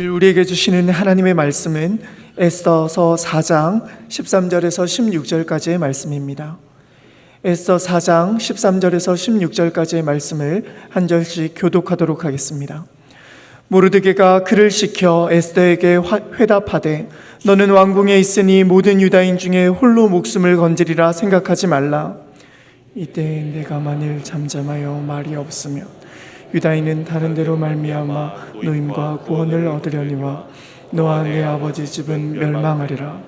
오늘 우리에게 주시는 하나님의 말씀은 에스더서 4장 13절에서 16절까지의 말씀입니다. 에스더 4장 13절에서 16절까지의 말씀을 한 절씩 교독하도록 하겠습니다. 모르드게가 그를 시켜 에스더에게 회답하되 너는 왕궁에 있으니 모든 유다인 중에 홀로 목숨을 건지리라 생각하지 말라. 이때 내가 만일 잠잠하여 말이 없으면 유다인은 다른 데로 말미암아 노임과 구원을 얻으려니와 너와 내 아버지 집은 멸망하리라.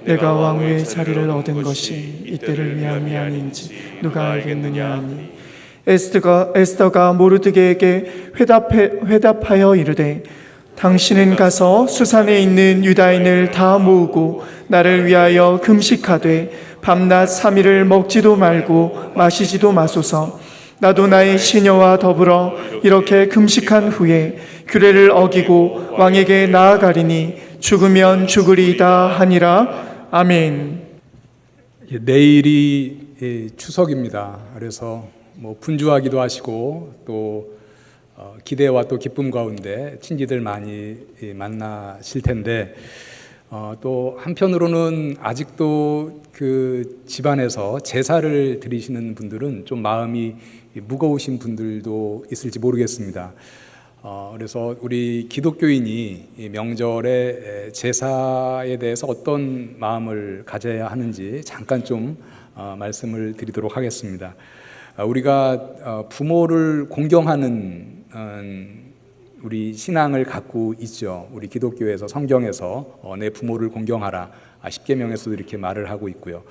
내가 왕위의 자리를 얻은 것이 이때를 위함이 아닌지 누가 알겠느냐 하니 에스더가 모르드게에게 회답하여 이르되 당신은 가서 수산에 있는 유다인을 다 모으고 나를 위하여 금식하되 밤낮 3일을 먹지도 말고 마시지도 마소서. 나도 나의 시녀와 더불어 이렇게 금식한 후에 규례를 어기고 왕에게 나아가리니 죽으면 죽으리이다 하니라. 아멘. 내일이 추석입니다. 그래서 분주하기도 하시고 또 기대와 또 기쁨 가운데 친지들 많이 만나실 텐데 또 한편으로는 아직도 그 집안에서 제사를 드리시는 분들은 좀 마음이 무거우신 분들도 있을지 모르겠습니다. 그래서 우리 기독교인이 명절에 제사에 대해서 어떤 마음을 가져야 하는지 잠깐 좀 말씀을 드리도록 하겠습니다. 우리가 부모를 공경하는 우리 신앙을 갖고 있죠. 우리 기독교에서 성경에서 내 부모를 공경하라 10계명에서도 이렇게 말을 하고 있고요.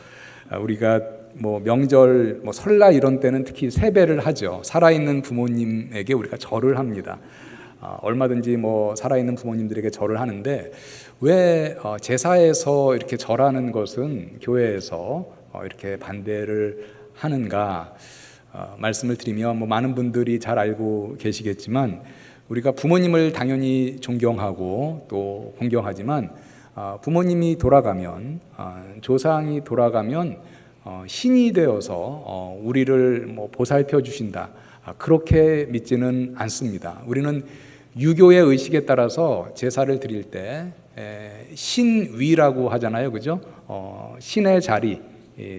우리가 명절 설날 이런 때는 특히 세배를 하죠. 살아있는 부모님에게 우리가 절을 합니다. 얼마든지 살아있는 부모님들에게 절을 하는데 왜 제사에서 이렇게 절하는 것은 교회에서 이렇게 반대를 하는가 말씀을 드리면 많은 분들이 잘 알고 계시겠지만 우리가 부모님을 당연히 존경하고 또 공경하지만 부모님이 돌아가면 조상이 돌아가면 신이 되어서 우리를 보살펴 주신다 그렇게 믿지는 않습니다. 우리는 유교의 의식에 따라서 제사를 드릴 때 신위라고 하잖아요, 그죠? 신의 자리,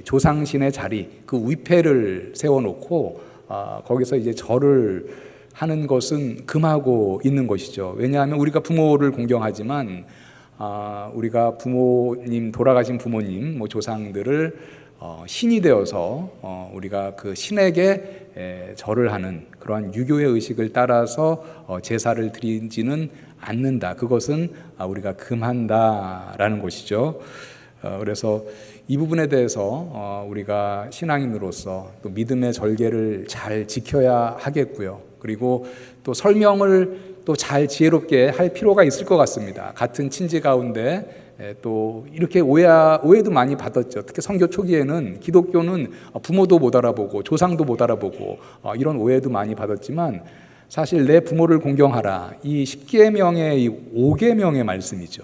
조상신의 자리, 그 위패를 세워놓고 거기서 이제 절을 하는 것은 금하고 있는 것이죠. 왜냐하면 우리가 부모를 공경하지만 우리가 부모님, 돌아가신 부모님, 조상들을 신이 되어서 우리가 그 신에게 절을 하는 그러한 유교의 의식을 따라서 제사를 드리지는 않는다. 그것은 우리가 금한다라는 것이죠. 그래서 이 부분에 대해서 우리가 신앙인으로서 또 믿음의 절개를 잘 지켜야 하겠고요. 그리고 또 설명을 또 잘 지혜롭게 할 필요가 있을 것 같습니다. 같은 친지 가운데 또 이렇게 오해도 많이 받았죠. 특히 선교 초기에는 기독교는 부모도 못 알아보고 조상도 못 알아보고 이런 오해도 많이 받았지만 사실 내 부모를 공경하라 이 10계명의 이 5계명의 말씀이죠.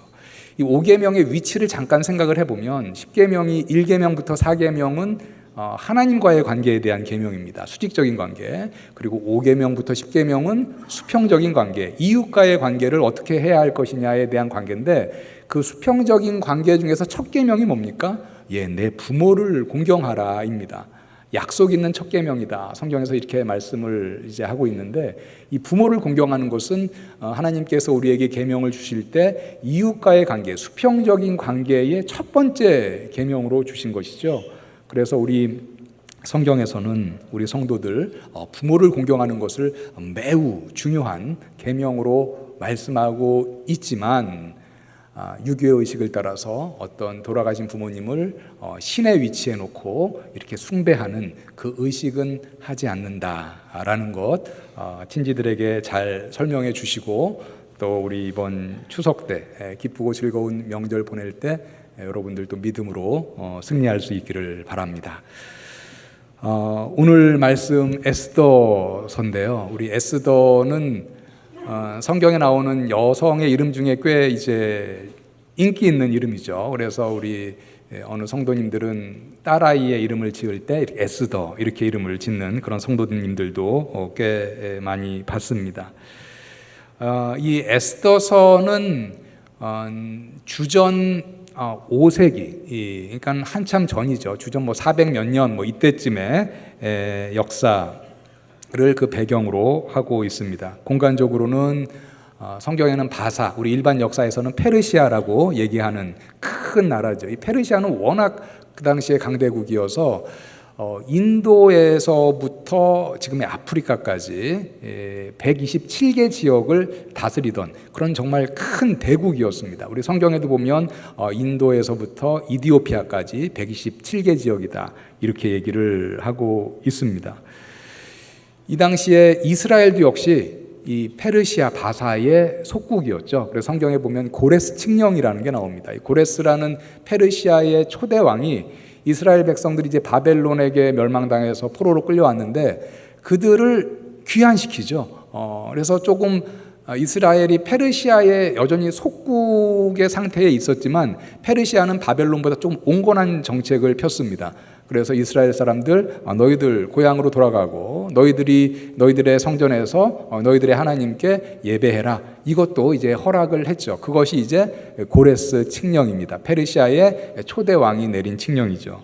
이 5계명의 위치를 잠깐 생각을 해보면 10계명이 1계명부터 4계명은 하나님과의 관계에 대한 계명입니다. 수직적인 관계. 그리고 5계명부터 10계명은 수평적인 관계, 이웃과의 관계를 어떻게 해야 할 것이냐에 대한 관계인데 그 수평적인 관계 중에서 첫 계명이 뭡니까? 내 부모를 공경하라입니다. 약속 있는 첫 계명이다. 성경에서 이렇게 말씀을 이제 하고 있는데 이 부모를 공경하는 것은 하나님께서 우리에게 계명을 주실 때 이웃과의 관계, 수평적인 관계의 첫 번째 계명으로 주신 것이죠. 그래서 우리 성경에서는 우리 성도들 부모를 공경하는 것을 매우 중요한 계명으로 말씀하고 있지만 유교의 의식을 따라서 어떤 돌아가신 부모님을 신의 위치에 놓고 이렇게 숭배하는 그 의식은 하지 않는다라는 것 친지들에게 잘 설명해 주시고 또 우리 이번 추석 때 기쁘고 즐거운 명절 보낼 때 여러분들도 믿음으로 승리할 수 있기를 바랍니다. 오늘 말씀 에스더서인데요. 우리 에스더는 성경에 나오는 여성의 이름 중에 꽤 이제 인기 있는 이름이죠. 그래서 우리 어느 성도님들은 딸아이의 이름을 지을 때 에스더 이렇게 이름을 짓는 그런 성도님들도 꽤 많이 봤습니다. 이 에스더서는 주전 5세기, 그러니까 한참 전이죠. 주전 400 몇 년 이때쯤의 역사를 그 배경으로 하고 있습니다. 공간적으로는 성경에는 바사, 우리 일반 역사에서는 페르시아라고 얘기하는 큰 나라죠. 이 페르시아는 워낙 그 당시에 강대국이어서 인도에서부터 지금의 아프리카까지 127개 지역을 다스리던 그런 정말 큰 대국이었습니다. 우리 성경에도 보면 인도에서부터 이디오피아까지 127개 지역이다, 이렇게 얘기를 하고 있습니다. 이 당시에 이스라엘도 역시 이 페르시아 바사의 속국이었죠. 그래서 성경에 보면 고레스 칙령이라는 게 나옵니다. 이 고레스라는 페르시아의 초대 왕이 이스라엘 백성들이 이제 바벨론에게 멸망당해서 포로로 끌려왔는데 그들을 귀환시키죠. 그래서 조금 이스라엘이 페르시아의 여전히 속국의 상태에 있었지만 페르시아는 바벨론보다 좀 온건한 정책을 폈습니다. 그래서 이스라엘 사람들, 너희들 고향으로 돌아가고 너희들의 성전에서 너희들의 하나님께 예배해라, 이것도 이제 허락을 했죠. 그것이 이제 고레스 칙령입니다. 페르시아의 초대 왕이 내린 칙령이죠.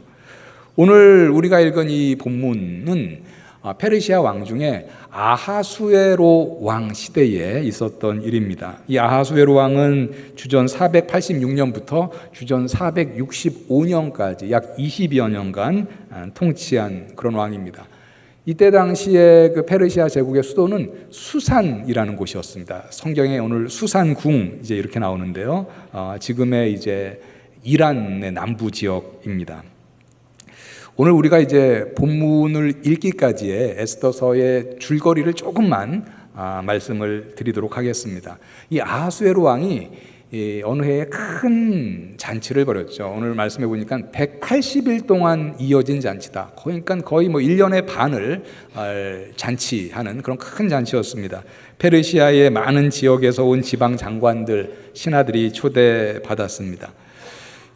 오늘 우리가 읽은 이 본문은 페르시아 왕 중에 아하수에로 왕 시대에 있었던 일입니다. 이 아하수에로 왕은 주전 486년부터 주전 465년까지 약 20여 년간 통치한 그런 왕입니다. 이때 당시에 그 페르시아 제국의 수도는 수산이라는 곳이었습니다. 성경에 오늘 수산궁 이제 이렇게 나오는데요. 지금의 이제 이란의 남부 지역입니다. 오늘 우리가 이제 본문을 읽기까지의 에스더서의 줄거리를 조금만 말씀을 드리도록 하겠습니다. 이 아하수에로 왕이 어느 해에 큰 잔치를 벌였죠. 오늘 말씀해 보니까 180일 동안 이어진 잔치다. 그러니까 거의 1년의 반을 잔치하는 그런 큰 잔치였습니다. 페르시아의 많은 지역에서 온 지방 장관들, 신하들이 초대받았습니다.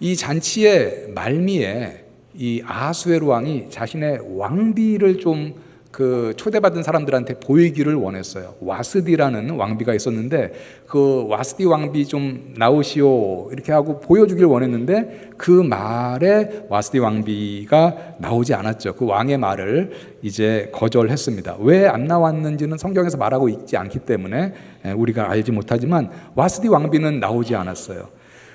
이 잔치의 말미에 이 아하수에로 왕이 자신의 왕비를 좀 그 초대받은 사람들한테 보이기를 원했어요. 와스디라는 왕비가 있었는데 그 와스디 왕비 좀 나오시오 이렇게 하고 보여주길 원했는데 그 말에 와스디 왕비가 나오지 않았죠. 그 왕의 말을 이제 거절했습니다. 왜 안 나왔는지는 성경에서 말하고 있지 않기 때문에 우리가 알지 못하지만 와스디 왕비는 나오지 않았어요.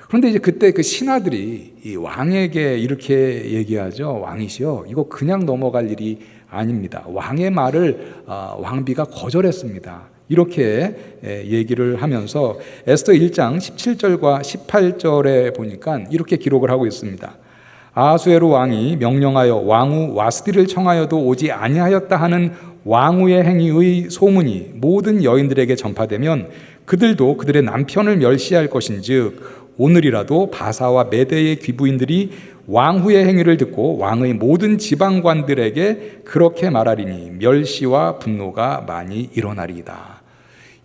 그런데 이제 그때 그 신하들이 이 왕에게 이렇게 얘기하죠. 왕이시여, 이거 그냥 넘어갈 일이 아닙니다. 왕의 말을 왕비가 거절했습니다. 이렇게 얘기를 하면서 에스더 1장 17절과 18절에 보니까 이렇게 기록을 하고 있습니다. 아하수에로 왕이 명령하여 왕후 와스디를 청하여도 오지 아니하였다 하는 왕후의 행위의 소문이 모든 여인들에게 전파되면 그들도 그들의 남편을 멸시할 것인즉 오늘이라도 바사와 메대의 귀부인들이 왕후의 행위를 듣고 왕의 모든 지방관들에게 그렇게 말하리니 멸시와 분노가 많이 일어나리이다.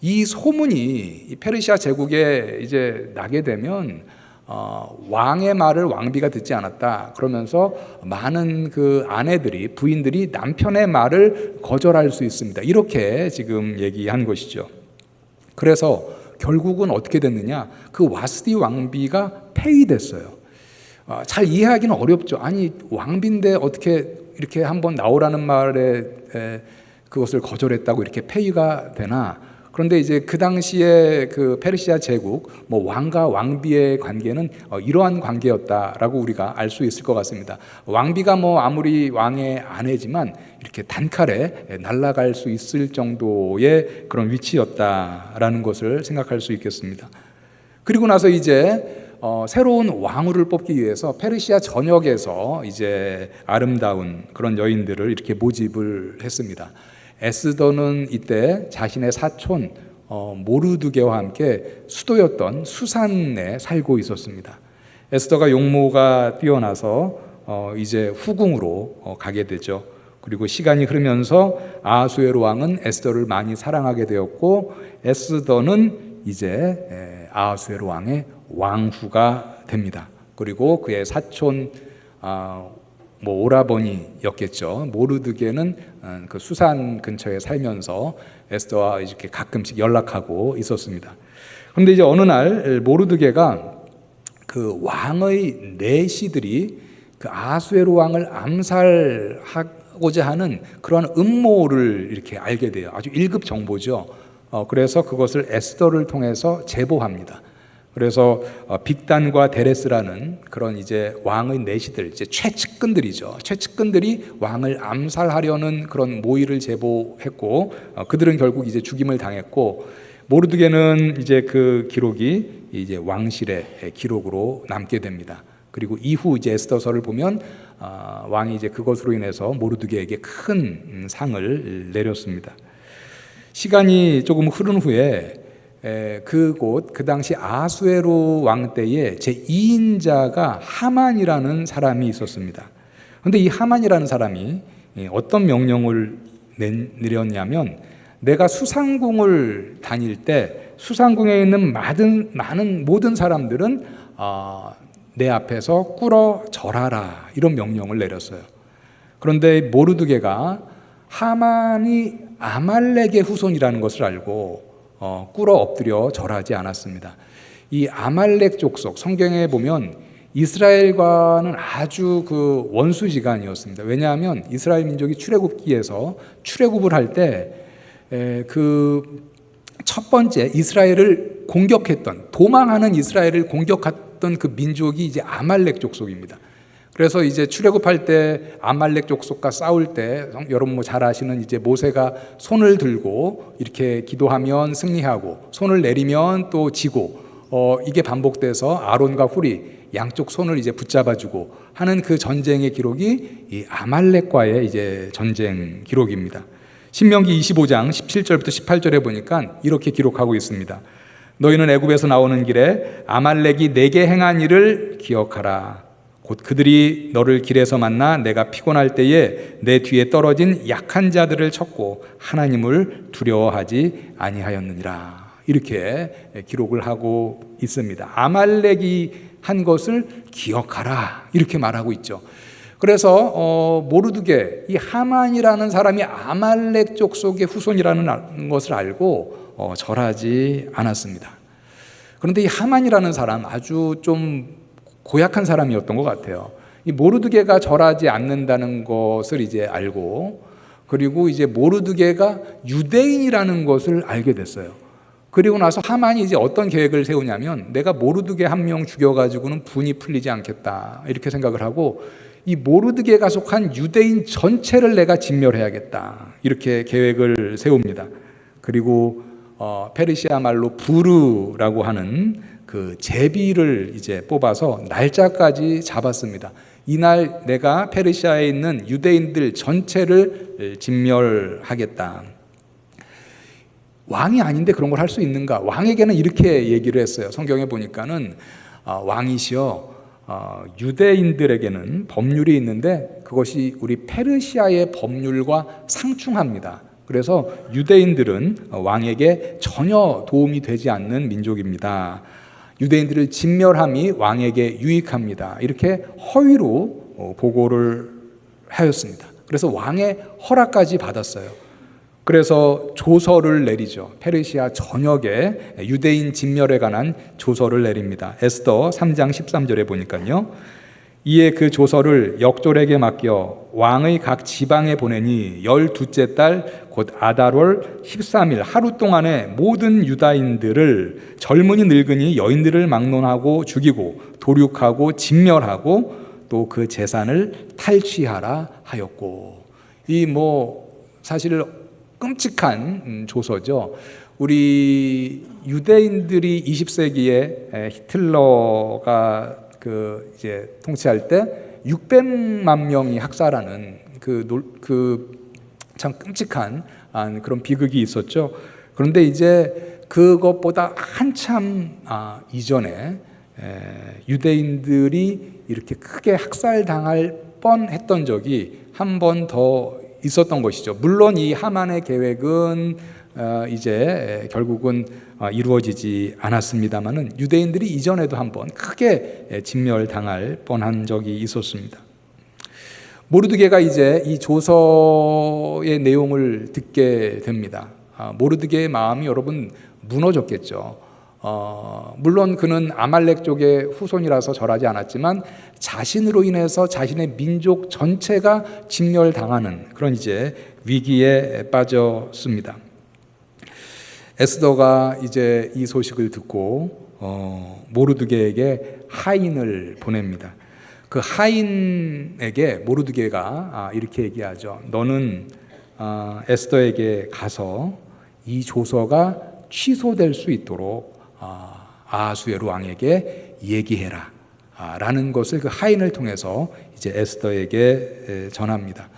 이 소문이 페르시아 제국에 이제 나게 되면 왕의 말을 왕비가 듣지 않았다. 그러면서 많은 그 아내들이, 부인들이 남편의 말을 거절할 수 있습니다. 이렇게 지금 얘기한 것이죠. 그래서 결국은 어떻게 됐느냐? 그 와스디 왕비가 폐위됐어요. 잘 이해하기는 어렵죠. 아니 왕비인데 어떻게 이렇게 한번 나오라는 말에 그것을 거절했다고 이렇게 폐위가 되나? 그런데 이제 그 당시에 그 페르시아 제국 왕과 왕비의 관계는 이러한 관계였다라고 우리가 알 수 있을 것 같습니다. 왕비가 아무리 왕의 아내지만 이렇게 단칼에 날아갈 수 있을 정도의 그런 위치였다라는 것을 생각할 수 있겠습니다. 그리고 나서 이제 새로운 왕후를 뽑기 위해서 페르시아 전역에서 이제 아름다운 그런 여인들을 이렇게 모집을 했습니다. 에스더는 이때 자신의 사촌 모르드게와 함께 수도였던 수산에 살고 있었습니다. 에스더가 용모가 뛰어나서 이제 후궁으로 가게 되죠. 그리고 시간이 흐르면서 아하수에로 왕은 에스더를 많이 사랑하게 되었고 에스더는 이제 아하수에로 왕의 왕후가 됩니다. 그리고 그의 사촌 뭐 오라버니였겠죠. 모르드게는 그 수산 근처에 살면서 에스더와 이렇게 가끔씩 연락하고 있었습니다. 그런데 이제 어느 날 모르드게가 그 왕의 내시들이 그 아수에로 왕을 암살하고자 하는 그런 음모를 이렇게 알게 돼요. 아주 1급 정보죠. 그래서 그것을 에스더를 통해서 제보합니다. 그래서 빅단과 데레스라는 그런 이제 왕의 내시들, 이제 최측근들이죠. 최측근들이 왕을 암살하려는 그런 모의를 제보했고, 그들은 결국 이제 죽임을 당했고, 모르드게는 이제 그 기록이 이제 왕실의 기록으로 남게 됩니다. 그리고 이후 이제 에스더서를 보면 왕이 이제 그것으로 인해서 모르드게에게 큰 상을 내렸습니다. 시간이 조금 흐른 후에 그곳 그 당시 아수에로 왕 때에 제 2인자가 하만이라는 사람이 있었습니다. 그런데 이 하만이라는 사람이 어떤 명령을 내렸냐면, 내가 수상궁을 다닐 때 수상궁에 있는 많은 모든 사람들은 내 앞에서 꿇어 절하라, 이런 명령을 내렸어요. 그런데 모르드게가 하만이 아말렉의 후손이라는 것을 알고 꿇어 엎드려 절하지 않았습니다. 이 아말렉 족속, 성경에 보면 이스라엘과는 아주 그 원수지간이었습니다. 왜냐하면 이스라엘 민족이 출애굽기에서 출애굽을 할 때 그 첫 번째 이스라엘을 공격했던, 도망하는 이스라엘을 공격했던 그 민족이 이제 아말렉 족속입니다. 그래서 이제 출애굽할 때 아말렉 족속과 싸울 때 여러분 뭐 잘 아시는 이제 모세가 손을 들고 이렇게 기도하면 승리하고 손을 내리면 또 지고 이게 반복돼서 아론과 훌이 양쪽 손을 이제 붙잡아주고 하는 그 전쟁의 기록이 이 아말렉과의 이제 전쟁 기록입니다. 신명기 25장 17절부터 18절에 보니까 이렇게 기록하고 있습니다. 너희는 애굽에서 나오는 길에 아말렉이 내게 행한 일을 기억하라. 곧 그들이 너를 길에서 만나 내가 피곤할 때에 내 뒤에 떨어진 약한 자들을 쳤고 하나님을 두려워하지 아니하였느니라. 이렇게 기록을 하고 있습니다. 아말렉이 한 것을 기억하라, 이렇게 말하고 있죠. 그래서 모르드게, 이 하만이라는 사람이 아말렉 족속의 후손이라는 것을 알고 절하지 않았습니다. 그런데 이 하만이라는 사람, 아주 좀 고약한 사람이었던 것 같아요. 이 모르드게가 절하지 않는다는 것을 이제 알고, 그리고 이제 모르드게가 유대인이라는 것을 알게 됐어요. 그리고 나서 하만이 이제 어떤 계획을 세우냐면, 내가 모르드게 한 명 죽여가지고는 분이 풀리지 않겠다, 이렇게 생각을 하고, 이 모르드게가 속한 유대인 전체를 내가 진멸해야겠다, 이렇게 계획을 세웁니다. 그리고 페르시아 말로 부르라고 하는 그 제비를 이제 뽑아서 날짜까지 잡았습니다. 이날 내가 페르시아에 있는 유대인들 전체를 진멸하겠다. 왕이 아닌데 그런 걸 할 수 있는가? 왕에게는 이렇게 얘기를 했어요. 성경에 보니까는 왕이시여, 유대인들에게는 법률이 있는데 그것이 우리 페르시아의 법률과 상충합니다. 그래서 유대인들은 왕에게 전혀 도움이 되지 않는 민족입니다. 유대인들을 진멸함이 왕에게 유익합니다. 이렇게 허위로 보고를 하였습니다. 그래서 왕의 허락까지 받았어요. 그래서 조서를 내리죠. 페르시아 전역에 유대인 진멸에 관한 조서를 내립니다. 에스더 3장 13절에 보니까요. 이에 그 조서를 역졸에게 맡겨 왕의 각 지방에 보내니 12째 달 곧 아달월 13일 하루 동안에 모든 유다인들을 젊은이 늙은이 여인들을 막론하고 죽이고 도륙하고 진멸하고 또 그 재산을 탈취하라 하였고. 이 사실 끔찍한 조서죠. 우리 유대인들이 20세기에 히틀러가 이제 통치할 때 600만 명이 학살하는 참 끔찍한 그런 비극이 있었죠. 그런데 이제 그것보다 한참 이전에 유대인들이 이렇게 크게 학살당할 뻔했던 적이 한 번 더 있었던 것이죠. 물론 이 하만의 계획은 이제 결국은 이루어지지 않았습니다만은 유대인들이 이전에도 한번 크게 진멸당할 뻔한 적이 있었습니다. 모르드게가 이제 이 조서의 내용을 듣게 됩니다. 모르드게의 마음이 여러분 무너졌겠죠. 물론 그는 아말렉 쪽의 후손이라서 절하지 않았지만 자신으로 인해서 자신의 민족 전체가 진멸당하는 그런 이제 위기에 빠졌습니다. 에스더가 이제 이 소식을 듣고 모르드게에게 하인을 보냅니다. 그 하인에게 모르드게가 이렇게 얘기하죠. 너는 에스더에게 가서 이 조서가 취소될 수 있도록 아하수에로 왕에게 얘기해라 라는 것을 그 하인을 통해서 이제 에스더에게 전합니다.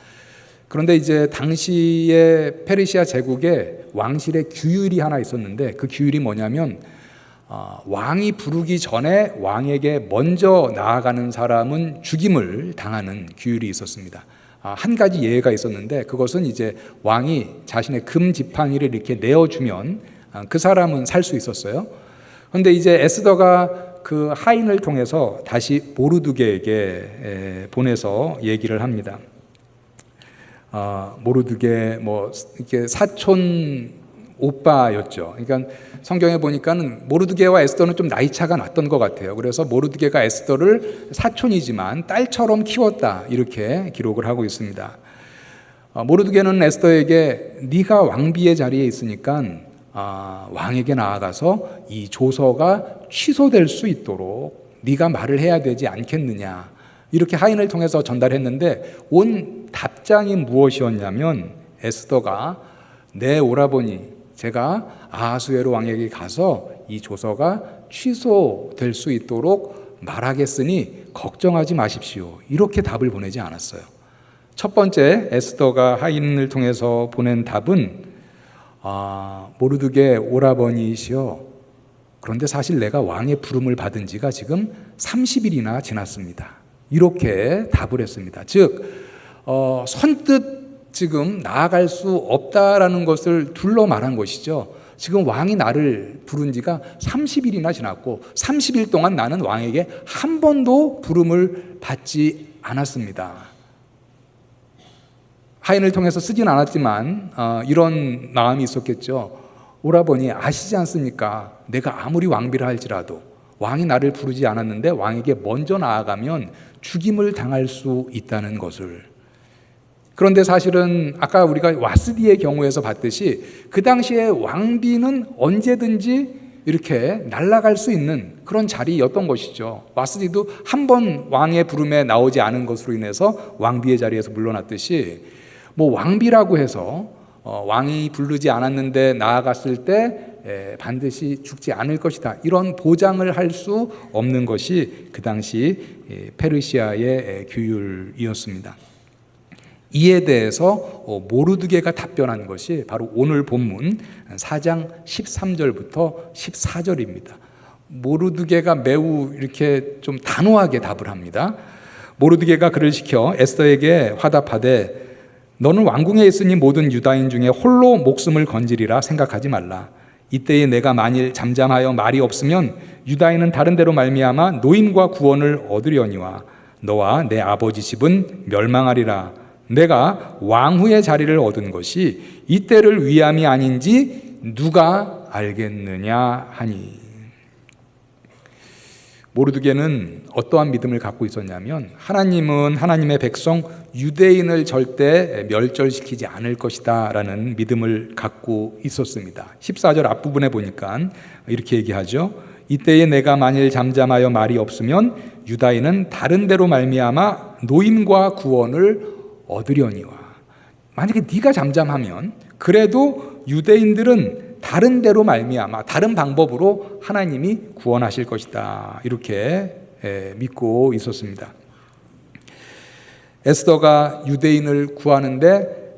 그런데 이제 당시의 페르시아 제국에 왕실에 규율이 하나 있었는데 그 규율이 뭐냐면 왕이 부르기 전에 왕에게 먼저 나아가는 사람은 죽임을 당하는 규율이 있었습니다. 한 가지 예외가 있었는데 그것은 이제 왕이 자신의 금 지팡이를 이렇게 내어주면 그 사람은 살 수 있었어요. 그런데 이제 에스더가 그 하인을 통해서 다시 모르드게에게 보내서 얘기를 합니다. 모르드게 뭐 이렇게 사촌 오빠였죠. 그러니까 성경에 보니까는 모르드게와 에스더는 좀 나이 차가 났던 것 같아요. 그래서 모르드게가 에스더를 사촌이지만 딸처럼 키웠다 이렇게 기록을 하고 있습니다. 모르드게는 에스더에게 네가 왕비의 자리에 있으니까 왕에게 나아가서 이 조서가 취소될 수 있도록 네가 말을 해야 되지 않겠느냐 이렇게 하인을 통해서 전달했는데 온 답장이 무엇이었냐면 에스더가 내 오라버니 제가 아하수에로 왕에게 가서 이 조서가 취소될 수 있도록 말하겠으니 걱정하지 마십시오 이렇게 답을 보내지 않았어요. 첫 번째 에스더가 하인을 통해서 보낸 답은 모르드게 오라버니이시여 그런데 사실 내가 왕의 부름을 받은 지가 지금 30일이나 지났습니다 이렇게 답을 했습니다. 즉 선뜻 지금 나아갈 수 없다라는 것을 둘러 말한 것이죠. 지금 왕이 나를 부른 지가 30일이나 지났고 30일 동안 나는 왕에게 한 번도 부름을 받지 않았습니다. 하인을 통해서 쓰진 않았지만 이런 마음이 있었겠죠. 오라버니 아시지 않습니까? 내가 아무리 왕비라 할지라도 왕이 나를 부르지 않았는데 왕에게 먼저 나아가면 죽임을 당할 수 있다는 것을. 그런데 사실은 아까 우리가 와스디의 경우에서 봤듯이 그 당시에 왕비는 언제든지 이렇게 날아갈 수 있는 그런 자리였던 것이죠. 와스디도 한 번 왕의 부름에 나오지 않은 것으로 인해서 왕비의 자리에서 물러났듯이 뭐 왕비라고 해서 왕이 부르지 않았는데 나아갔을 때 반드시 죽지 않을 것이다 이런 보장을 할 수 없는 것이 그 당시 페르시아의 규율이었습니다. 이에 대해서 모르드게가 답변한 것이 바로 오늘 본문 4장 13절부터 14절입니다. 모르드게가 매우 이렇게 좀 단호하게 답을 합니다. 모르드게가 그를 시켜 에스더에게 화답하되 너는 왕궁에 있으니 모든 유다인 중에 홀로 목숨을 건지리라 생각하지 말라. 이때에 내가 만일 잠잠하여 말이 없으면 유다인은 다른 데로 말미암아 노임과 구원을 얻으려니와 너와 내 아버지 집은 멸망하리라. 내가 왕후의 자리를 얻은 것이 이때를 위함이 아닌지 누가 알겠느냐 하니. 모르드게는 어떠한 믿음을 갖고 있었냐면 하나님은 하나님의 백성 유대인을 절대 멸절시키지 않을 것이다 라는 믿음을 갖고 있었습니다. 14절 앞부분에 보니까 이렇게 얘기하죠. 이때에 내가 만일 잠잠하여 말이 없으면 유다인은 다른 데로 말미암아 노임과 구원을 얻으려니와. 만약에 네가 잠잠하면 그래도 유대인들은 다른 데로 말미암아 다른 방법으로 하나님이 구원하실 것이다 이렇게 믿고 있었습니다. 에스더가 유대인을 구하는데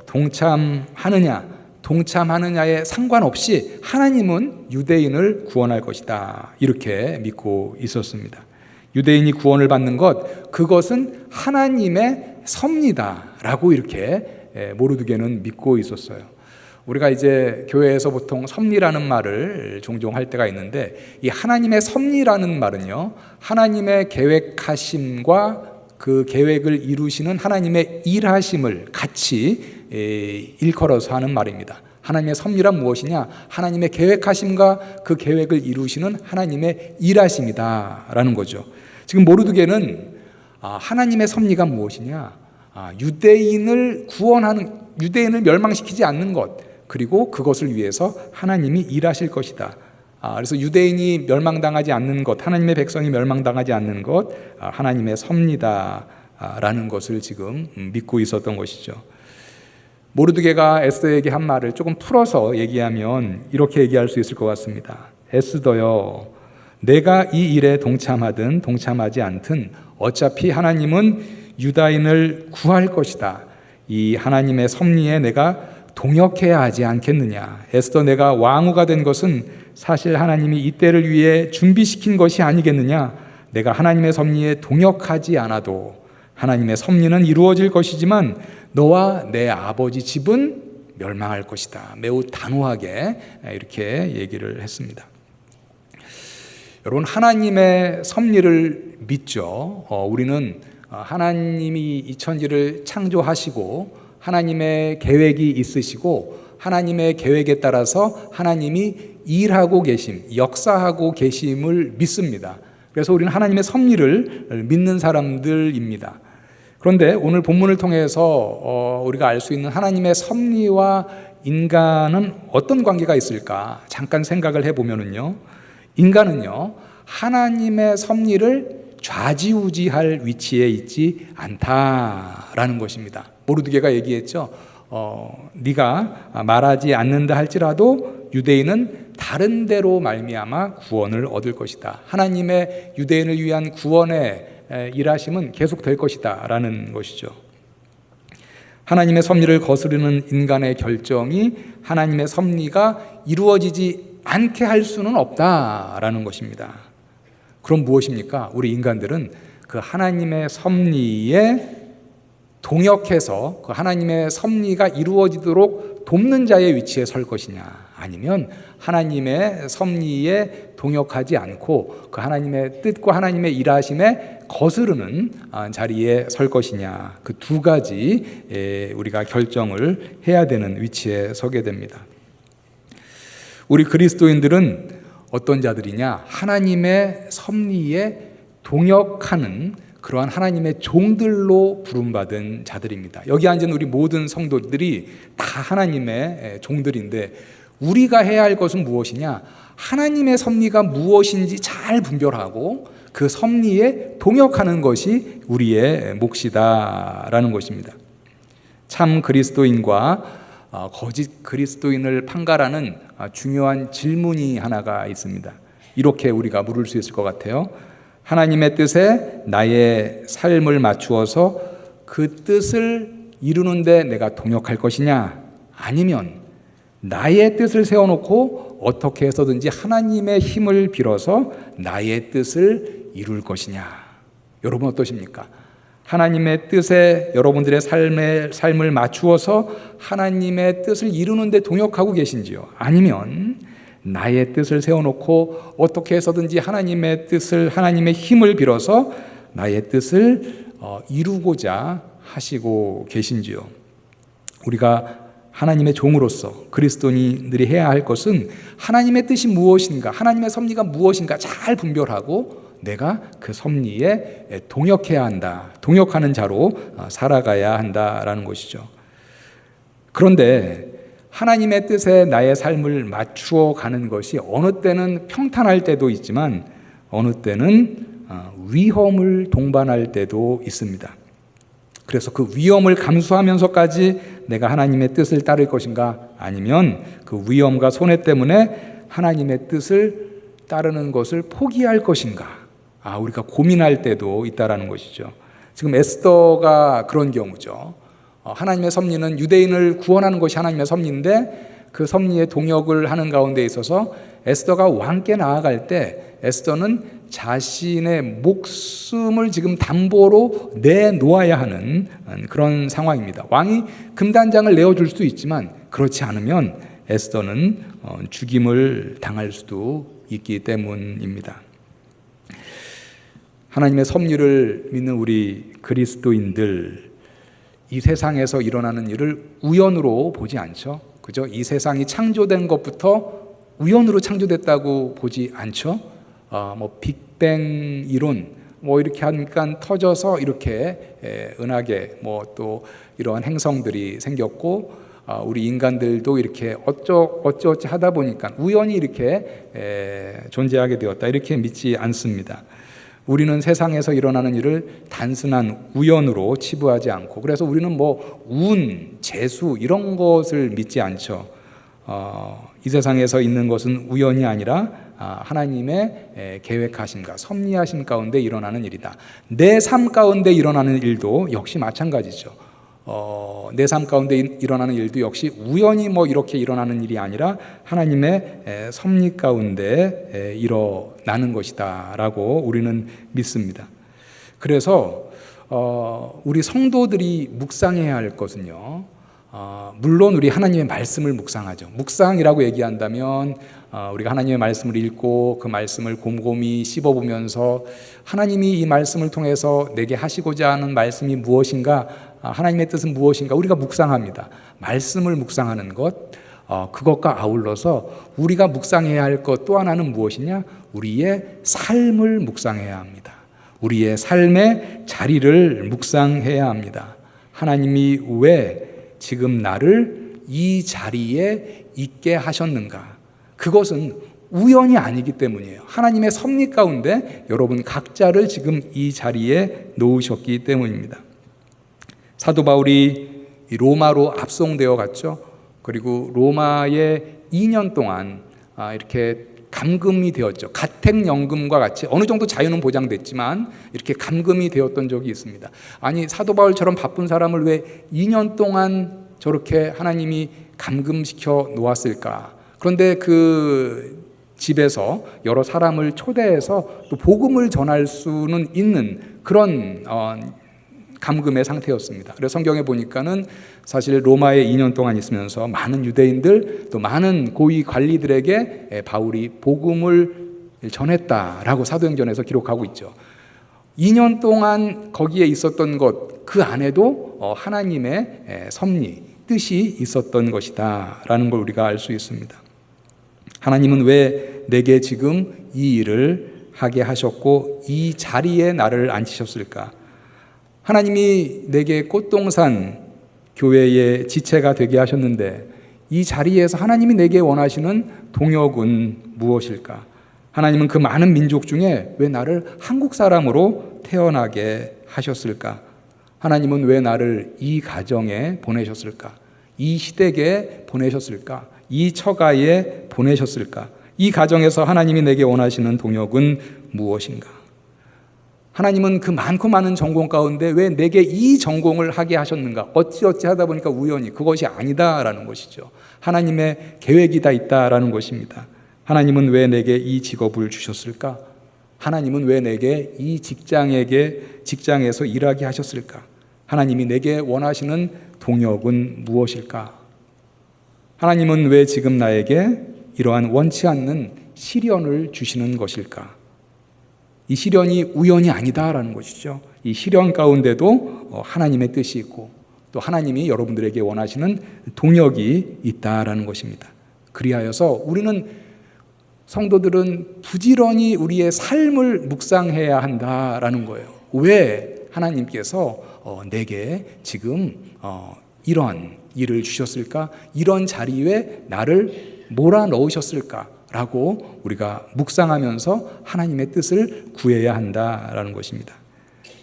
동참하느냐에 상관없이 하나님은 유대인을 구원할 것이다 이렇게 믿고 있었습니다. 유대인이 구원을 받는 그것은 하나님의 섭리다라고 이렇게 모르드게는 믿고 있었어요. 우리가 이제 교회에서 보통 섭리라는 말을 종종 할 때가 있는데 이 하나님의 섭리라는 말은요 하나님의 계획하심과 그 계획을 이루시는 하나님의 일하심을 같이 일컬어서 하는 말입니다. 하나님의 섭리란 무엇이냐? 하나님의 계획하심과 그 계획을 이루시는 하나님의 일하심이다라는 거죠. 지금 모르드게는 하나님의 섭리가 무엇이냐? 유대인을 구원하는, 유대인을 멸망시키지 않는 것, 그리고 그것을 위해서 하나님이 일하실 것이다. 그래서 유대인이 멸망당하지 않는 것, 하나님의 백성이 멸망당하지 않는 것, 하나님의 섭리다라는 것을 지금 믿고 있었던 것이죠. 모르드게가 에스더에게 한 말을 조금 풀어서 얘기하면 이렇게 얘기할 수 있을 것 같습니다. 에스더여, 내가 이 일에 동참하든 동참하지 않든 어차피 하나님은 유다인을 구할 것이다. 이 하나님의 섭리에 내가 동역해야 하지 않겠느냐. 에스더, 내가 왕후가 된 것은 사실 하나님이 이때를 위해 준비시킨 것이 아니겠느냐. 내가 하나님의 섭리에 동역하지 않아도 하나님의 섭리는 이루어질 것이지만 너와 내 아버지 집은 멸망할 것이다. 매우 단호하게 이렇게 얘기를 했습니다. 여러분, 하나님의 섭리를 믿죠. 우리는 하나님이 이 천지를 창조하시고 하나님의 계획이 있으시고 하나님의 계획에 따라서 하나님이 일하고 계심, 역사하고 계심을 믿습니다. 그래서 우리는 하나님의 섭리를 믿는 사람들입니다. 그런데 오늘 본문을 통해서 우리가 알 수 있는 하나님의 섭리와 인간은 어떤 관계가 있을까? 잠깐 생각을 해보면요, 인간은요, 하나님의 섭리를 좌지우지할 위치에 있지 않다라는 것입니다. 모르드게가 얘기했죠. 네가 말하지 않는다 할지라도 유대인은 다른 데로 말미암아 구원을 얻을 것이다. 하나님의 유대인을 위한 구원의 일하심은 계속될 것이다 라는 것이죠. 하나님의 섭리를 거스르는 인간의 결정이 하나님의 섭리가 이루어지지 않게 할 수는 없다라는 것입니다. 그럼 무엇입니까? 우리 인간들은 그 하나님의 섭리에 동역해서 그 하나님의 섭리가 이루어지도록 돕는 자의 위치에 설 것이냐, 아니면 하나님의 섭리에 동역하지 않고 그 하나님의 뜻과 하나님의 일하심에 거스르는 자리에 설 것이냐, 그 두 가지 우리가 결정을 해야 되는 위치에 서게 됩니다. 우리 그리스도인들은 어떤 자들이냐? 하나님의 섭리에 동역하는 그러한 하나님의 종들로 부름받은 자들입니다. 여기 앉은 우리 모든 성도들이 다 하나님의 종들인데 우리가 해야 할 것은 무엇이냐? 하나님의 섭리가 무엇인지 잘 분별하고 그 섭리에 동역하는 것이 우리의 몫이다라는 것입니다. 참 그리스도인과 거짓 그리스도인을 판가르는 중요한 질문이 하나가 있습니다. 이렇게 우리가 물을 수 있을 것 같아요. 하나님의 뜻에 나의 삶을 맞추어서 그 뜻을 이루는데 내가 동역할 것이냐, 아니면 나의 뜻을 세워놓고 어떻게 해서든지 하나님의 힘을 빌어서 나의 뜻을 이룰 것이냐. 여러분 어떠십니까? 하나님의 뜻에 여러분들의 삶을 맞추어서 하나님의 뜻을 이루는 데 동역하고 계신지요? 아니면 나의 뜻을 세워놓고 어떻게 해서든지 하나님의 뜻을, 하나님의 힘을 빌어서 나의 뜻을 이루고자 하시고 계신지요? 우리가 하나님의 종으로서 그리스도인들이 해야 할 것은 하나님의 뜻이 무엇인가, 하나님의 섭리가 무엇인가 잘 분별하고 내가 그 섭리에 동역해야 한다, 동역하는 자로 살아가야 한다라는 것이죠. 그런데 하나님의 뜻에 나의 삶을 맞추어 가는 것이 어느 때는 평탄할 때도 있지만 어느 때는 위험을 동반할 때도 있습니다. 그래서 그 위험을 감수하면서까지 내가 하나님의 뜻을 따를 것인가, 아니면 그 위험과 손해 때문에 하나님의 뜻을 따르는 것을 포기할 것인가, 우리가 고민할 때도 있다라는 것이죠. 지금 에스더가 그런 경우죠. 하나님의 섭리는 유대인을 구원하는 것이 하나님의 섭리인데 그 섭리에 동역을 하는 가운데 있어서 에스더가 왕께 나아갈 때 에스더는 자신의 목숨을 지금 담보로 내놓아야 하는 그런 상황입니다. 왕이 금단장을 내어줄 수 있지만 그렇지 않으면 에스더는 죽임을 당할 수도 있기 때문입니다. 하나님의 섭리를 믿는 우리 그리스도인들, 이 세상에서 일어나는 일을 우연으로 보지 않죠. 그죠? 이 세상이 창조된 것부터 우연으로 창조됐다고 보지 않죠. 빅뱅 이론 이렇게 하니까 터져서 이렇게 은하계 또 이러한 행성들이 생겼고, 우리 인간들도 이렇게 어쩌어찌 하다 보니까 우연히 이렇게 존재하게 되었다, 이렇게 믿지 않습니다. 우리는 세상에서 일어나는 일을 단순한 우연으로 치부하지 않고, 그래서 우리는 운, 재수 이런 것을 믿지 않죠. 이 세상에서 있는 것은 우연이 아니라 하나님의 계획하심과 섭리하심 가운데 일어나는 일이다. 내 삶 가운데 일어나는 일도 역시 마찬가지죠. 내 삶 가운데 일어나는 일도 역시 우연히 이렇게 일어나는 일이 아니라 하나님의 섭리 가운데 일어나는 것이다 라고 우리는 믿습니다. 그래서 우리 성도들이 묵상해야 할 것은요, 물론 우리 하나님의 말씀을 묵상하죠. 묵상이라고 얘기한다면 우리가 하나님의 말씀을 읽고 그 말씀을 곰곰이 씹어보면서 하나님이 이 말씀을 통해서 내게 하시고자 하는 말씀이 무엇인가, 하나님의 뜻은 무엇인가 우리가 묵상합니다. 말씀을 묵상하는 것, 그것과 아울러서 우리가 묵상해야 할 것 또 하나는 무엇이냐? 우리의 삶을 묵상해야 합니다. 우리의 삶의 자리를 묵상해야 합니다. 하나님이 왜 지금 나를 이 자리에 있게 하셨는가? 그것은 우연이 아니기 때문이에요. 하나님의 섭리 가운데 여러분 각자를 지금 이 자리에 놓으셨기 때문입니다. 사도 바울이 로마로 압송되어 갔죠. 그리고 로마에 2년 동안 이렇게 감금이 되었죠. 가택연금과 같이 어느 정도 자유는 보장됐지만 이렇게 감금이 되었던 적이 있습니다. 아니, 사도 바울처럼 바쁜 사람을 왜 2년 동안 저렇게 하나님이 감금시켜 놓았을까? 그런데 그 집에서 여러 사람을 초대해서 또 복음을 전할 수는 있는 그런 감금의 상태였습니다. 그래서 성경에 보니까는 사실 로마에 2년 동안 있으면서 많은 유대인들 또 많은 고위 관리들에게 바울이 복음을 전했다라고 사도행전에서 기록하고 있죠. 2년 동안 거기에 있었던 것, 그 안에도 하나님의 섭리, 뜻이 있었던 것이다 라는 걸 우리가 알 수 있습니다. 하나님은 왜 내게 지금 이 일을 하게 하셨고 이 자리에 나를 앉히셨을까? 하나님이 내게 꽃동산 교회의 지체가 되게 하셨는데 이 자리에서 하나님이 내게 원하시는 동역은 무엇일까? 하나님은 그 많은 민족 중에 왜 나를 한국 사람으로 태어나게 하셨을까? 하나님은 왜 나를 이 가정에 보내셨을까? 이 시댁에 보내셨을까? 이 처가에 보내셨을까? 이 가정에서 하나님이 내게 원하시는 동역은 무엇인가? 하나님은 그 많고 많은 전공 가운데 왜 내게 이 전공을 하게 하셨는가? 어찌어찌 하다 보니까 우연히, 그것이 아니다라는 것이죠. 하나님의 계획이 다 있다라는 것입니다. 하나님은 왜 내게 이 직업을 주셨을까? 하나님은 왜 내게 이 직장에서 일하게 하셨을까? 하나님이 내게 원하시는 동역은 무엇일까? 하나님은 왜 지금 나에게 이러한 원치 않는 시련을 주시는 것일까? 이 시련이 우연이 아니다라는 것이죠. 이 시련 가운데도 하나님의 뜻이 있고 또 하나님이 여러분들에게 원하시는 동역이 있다라는 것입니다. 그리하여서 우리는 성도들은 부지런히 우리의 삶을 묵상해야 한다라는 거예요. 왜 하나님께서 내게 지금 이런 일을 주셨을까? 이런 자리에 나를 몰아넣으셨을까? 라고 우리가 묵상하면서 하나님의 뜻을 구해야 한다라는 것입니다.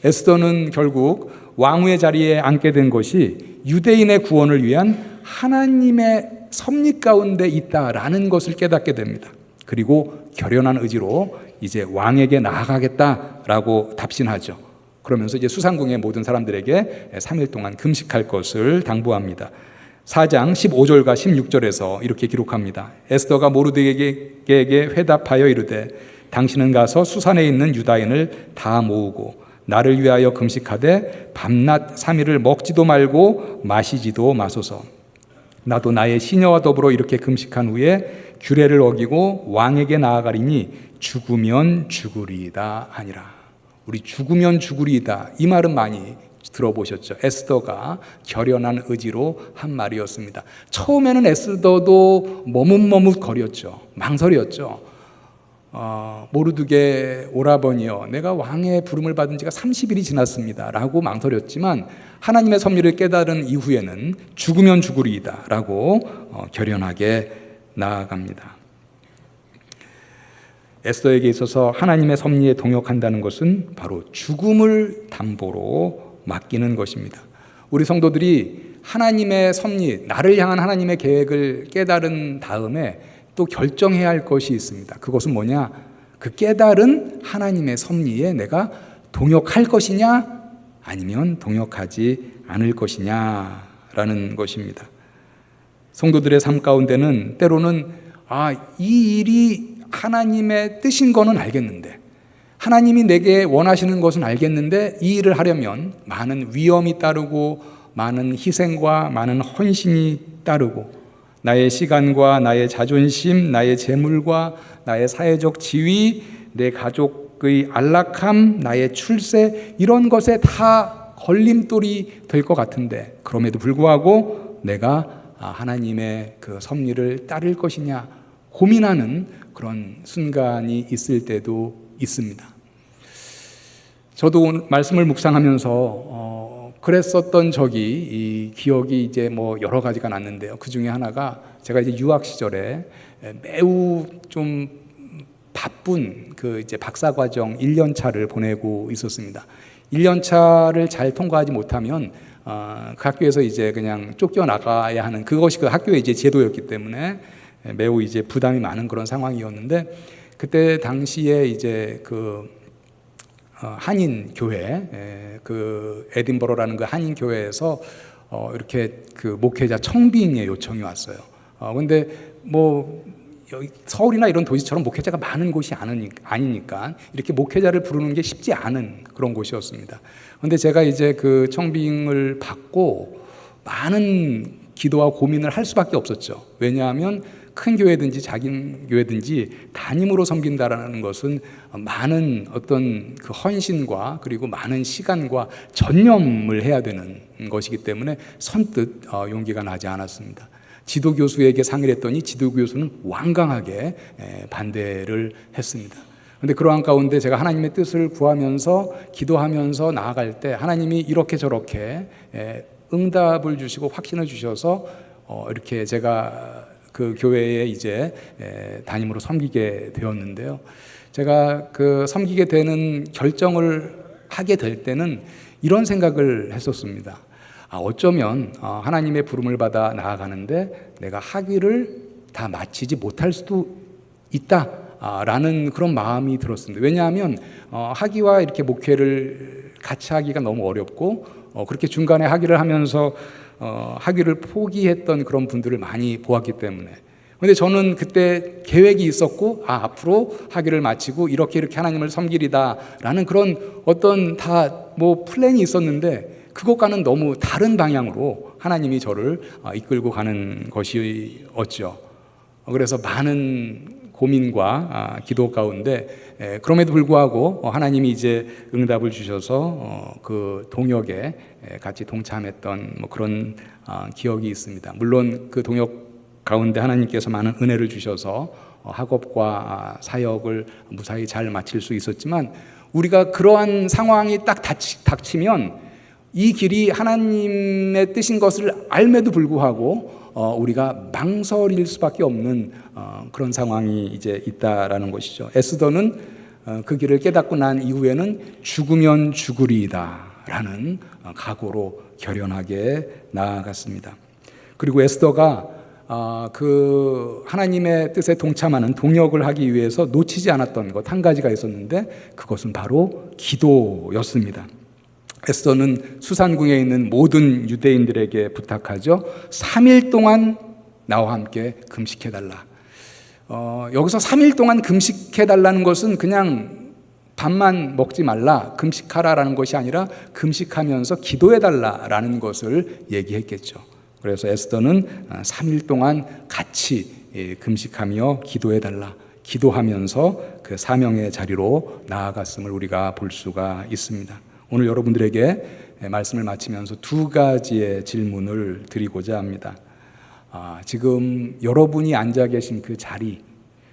에스더는 결국 왕후의 자리에 앉게 된 것이 유대인의 구원을 위한 하나님의 섭리 가운데 있다라는 것을 깨닫게 됩니다. 그리고 결연한 의지로 이제 왕에게 나아가겠다라고 답신하죠. 그러면서 이제 수상궁의 모든 사람들에게 3일 동안 금식할 것을 당부합니다. 4장 15절과 16절에서 이렇게 기록합니다. 에스더가 모르드게에게 회답하여 이르되 당신은 가서 수산에 있는 유다인을 다 모으고 나를 위하여 금식하되 밤낮 3일을 먹지도 말고 마시지도 마소서. 나도 나의 시녀와 더불어 이렇게 금식한 후에 규례를 어기고 왕에게 나아가리니 죽으면 죽으리이다 하니라. 우리 죽으면 죽으리이다. 이 말은 많이 들어보셨죠. 에스더가 결연한 의지로 한 말이었습니다. 처음에는 에스더도 머뭇머뭇거렸죠. 망설였죠. 모르드게 오라버니여, 내가 왕의 부름을 받은 지가 30일이 지났습니다 라고 망설였지만 하나님의 섭리를 깨달은 이후에는 죽으면 죽으리이다 라고 결연하게 나아갑니다. 에스더에게 있어서 하나님의 섭리에 동역한다는 것은 바로 죽음을 담보로 맡기는 것입니다. 우리 성도들이 하나님의 섭리, 나를 향한 하나님의 계획을 깨달은 다음에 또 결정해야 할 것이 있습니다. 그것은 뭐냐? 그 깨달은 하나님의 섭리에 내가 동역할 것이냐 아니면 동역하지 않을 것이냐라는 것입니다. 성도들의 삶 가운데는 때로는 이 일이 하나님의 뜻인 거는 알겠는데, 하나님이 내게 원하시는 것은 알겠는데 이 일을 하려면 많은 위험이 따르고 많은 희생과 많은 헌신이 따르고 나의 시간과 나의 자존심, 나의 재물과 나의 사회적 지위, 내 가족의 안락함, 나의 출세, 이런 것에 다 걸림돌이 될 것 같은데 그럼에도 불구하고 내가 하나님의 그 섭리를 따를 것이냐 고민하는 그런 순간이 있을 때도 있습니다. 저도 오늘 말씀을 묵상하면서 그랬었던 적이 이 기억이 이제 여러 가지가 났는데요. 그 중에 하나가 제가 이제 유학 시절에 매우 좀 바쁜 그 이제 박사과정 1년 차를 보내고 있었습니다. 1년 차를 잘 통과하지 못하면 그 학교에서 이제 그냥 쫓겨나가야 하는, 그것이 그 학교의 이제 제도였기 때문에 매우 이제 부담이 많은 그런 상황이었는데, 그때 당시에 이제 그 한인 교회, 그 에딘버러라는 그 한인 교회에서 이렇게 그 목회자 청빙의 요청이 왔어요. 근데 여기 서울이나 이런 도시처럼 목회자가 많은 곳이 아니니까 이렇게 목회자를 부르는 게 쉽지 않은 그런 곳이었습니다. 근데 제가 이제 그 청빙을 받고 많은 기도와 고민을 할 수밖에 없었죠. 왜냐하면 큰 교회든지 작은 교회든지 담임으로 섬긴다라는 것은 많은 어떤 그 헌신과 그리고 많은 시간과 전념을 해야 되는 것이기 때문에 선뜻 용기가 나지 않았습니다. 지도교수에게 상의를 했더니 지도교수는 완강하게 반대를 했습니다. 그런데 그러한 가운데 제가 하나님의 뜻을 구하면서 기도하면서 나아갈 때 하나님이 이렇게 저렇게 응답을 주시고 확신을 주셔서 이렇게 제가 그 교회에 이제 담임으로 섬기게 되었는데요. 제가 그 섬기게 되는 결정을 하게 될 때는 이런 생각을 했었습니다. 어쩌면 하나님의 부름을 받아 나아가는데 내가 학위를 다 마치지 못할 수도 있다라는 그런 마음이 들었습니다. 왜냐하면 학위와 이렇게 목회를 같이 하기가 너무 어렵고 그렇게 중간에 학위를 하면서 학위를 포기했던 그런 분들을 많이 보았기 때문에. 그런데 저는 그때 계획이 있었고 앞으로 학위를 마치고 이렇게 하나님을 섬기리다라는 그런 어떤 플랜이 있었는데 그것과는 너무 다른 방향으로 하나님이 저를 이끌고 가는 것이었죠. 그래서 많은 고민과 기도 가운데 그럼에도 불구하고 하나님이 이제 응답을 주셔서 그 동역에 같이 동참했던 그런 기억이 있습니다. 물론 그 동역 가운데 하나님께서 많은 은혜를 주셔서 학업과 사역을 무사히 잘 마칠 수 있었지만 우리가 그러한 상황이 딱 닥치면 이 길이 하나님의 뜻인 것을 알매도 불구하고 우리가 망설일 수밖에 없는 그런 상황이 이제 있다라는 것이죠. 에스더는 그 길을 깨닫고 난 이후에는 죽으면 죽으리이다라는 각오로 결연하게 나아갔습니다. 그리고 에스더가 그 하나님의 뜻에 동참하는 동역을 하기 위해서 놓치지 않았던 것 한 가지가 있었는데 그것은 바로 기도였습니다. 에스더는 수산궁에 있는 모든 유대인들에게 부탁하죠. 3일 동안 나와 함께 금식해달라. 여기서 3일 동안 금식해달라는 것은 그냥 밥만 먹지 말라, 금식하라라는 것이 아니라 금식하면서 기도해달라라는 것을 얘기했겠죠. 그래서 에스더는 3일 동안 같이 금식하며 기도해달라, 기도하면서 그 사명의 자리로 나아갔음을 우리가 볼 수가 있습니다. 오늘 여러분들에게 말씀을 마치면서 두 가지의 질문을 드리고자 합니다. 지금 여러분이 앉아 계신 그 자리,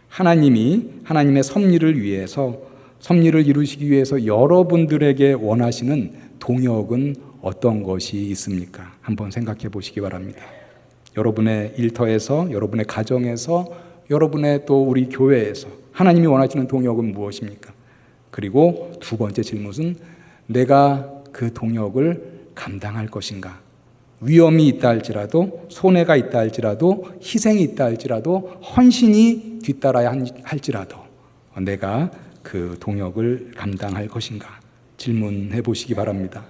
하나님이 하나님의 섭리를 위해서, 섭리를 이루시기 위해서 여러분들에게 원하시는 동역은 어떤 것이 있습니까? 한번 생각해 보시기 바랍니다. 여러분의 일터에서, 여러분의 가정에서, 여러분의 또 우리 교회에서 하나님이 원하시는 동역은 무엇입니까? 그리고 두 번째 질문은 내가 그 동역을 감당할 것인가? 위험이 있다 할지라도, 손해가 있다 할지라도, 희생이 있다 할지라도, 헌신이 뒤따라야 할지라도 내가 그 동역을 감당할 것인가? 질문해 보시기 바랍니다.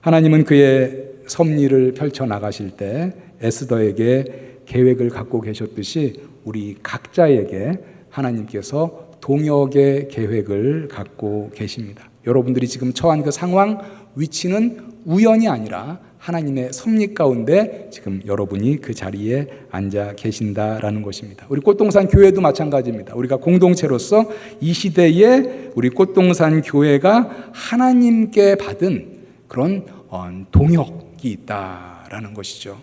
하나님은 그의 섭리를 펼쳐나가실 때 에스더에게 계획을 갖고 계셨듯이 우리 각자에게 하나님께서 동역의 계획을 갖고 계십니다. 여러분들이 지금 처한 그 상황, 위치는 우연이 아니라 하나님의 섭리 가운데 지금 여러분이 그 자리에 앉아 계신다라는 것입니다. 우리 꽃동산 교회도 마찬가지입니다. 우리가 공동체로서 이 시대에 우리 꽃동산 교회가 하나님께 받은 그런 동역이 있다라는 것이죠.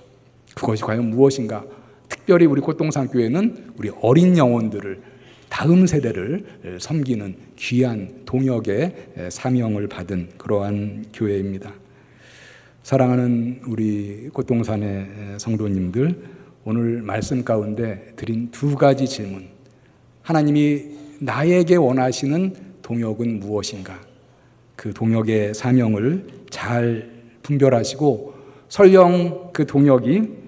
그것이 과연 무엇인가? 특별히 우리 꽃동산 교회는 우리 어린 영혼들을, 다음 세대를 섬기는 귀한 동역의 사명을 받은 그러한 교회입니다. 사랑하는 우리 꽃동산의 성도님들, 오늘 말씀 가운데 드린 두 가지 질문, 하나님이 나에게 원하시는 동역은 무엇인가? 그 동역의 사명을 잘 분별하시고 설령 그 동역이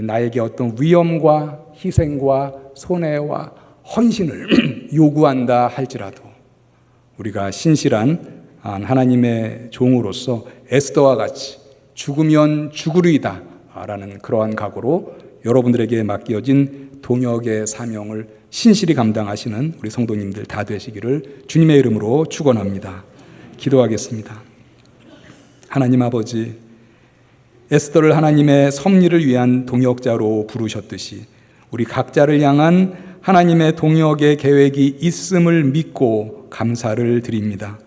나에게 어떤 위험과 희생과 손해와 헌신을 요구한다 할지라도 우리가 신실한 하나님의 종으로서 에스더와 같이 죽으면 죽으리이다 라는 그러한 각오로 여러분들에게 맡겨진 동역의 사명을 신실히 감당하시는 우리 성도님들 다 되시기를 주님의 이름으로 축원합니다. 기도하겠습니다. 하나님 아버지, 에스더를 하나님의 섭리를 위한 동역자로 부르셨듯이 우리 각자를 향한 하나님의 동역의 계획이 있음을 믿고 감사를 드립니다.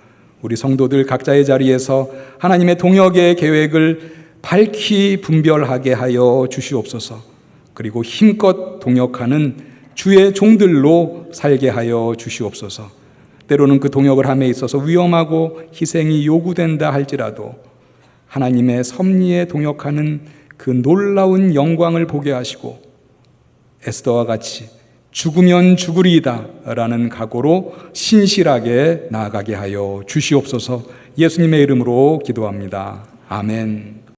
우리 성도들 각자의 자리에서 하나님의 동역의 계획을 밝히 분별하게 하여 주시옵소서. 그리고 힘껏 동역하는 주의 종들로 살게 하여 주시옵소서. 때로는 그 동역을 함에 있어서 위험하고 희생이 요구된다 할지라도 하나님의 섭리에 동역하는 그 놀라운 영광을 보게 하시고 에스더와 같이 죽으면 죽으리이다 라는 각오로 신실하게 나아가게 하여 주시옵소서. 예수님의 이름으로 기도합니다. 아멘.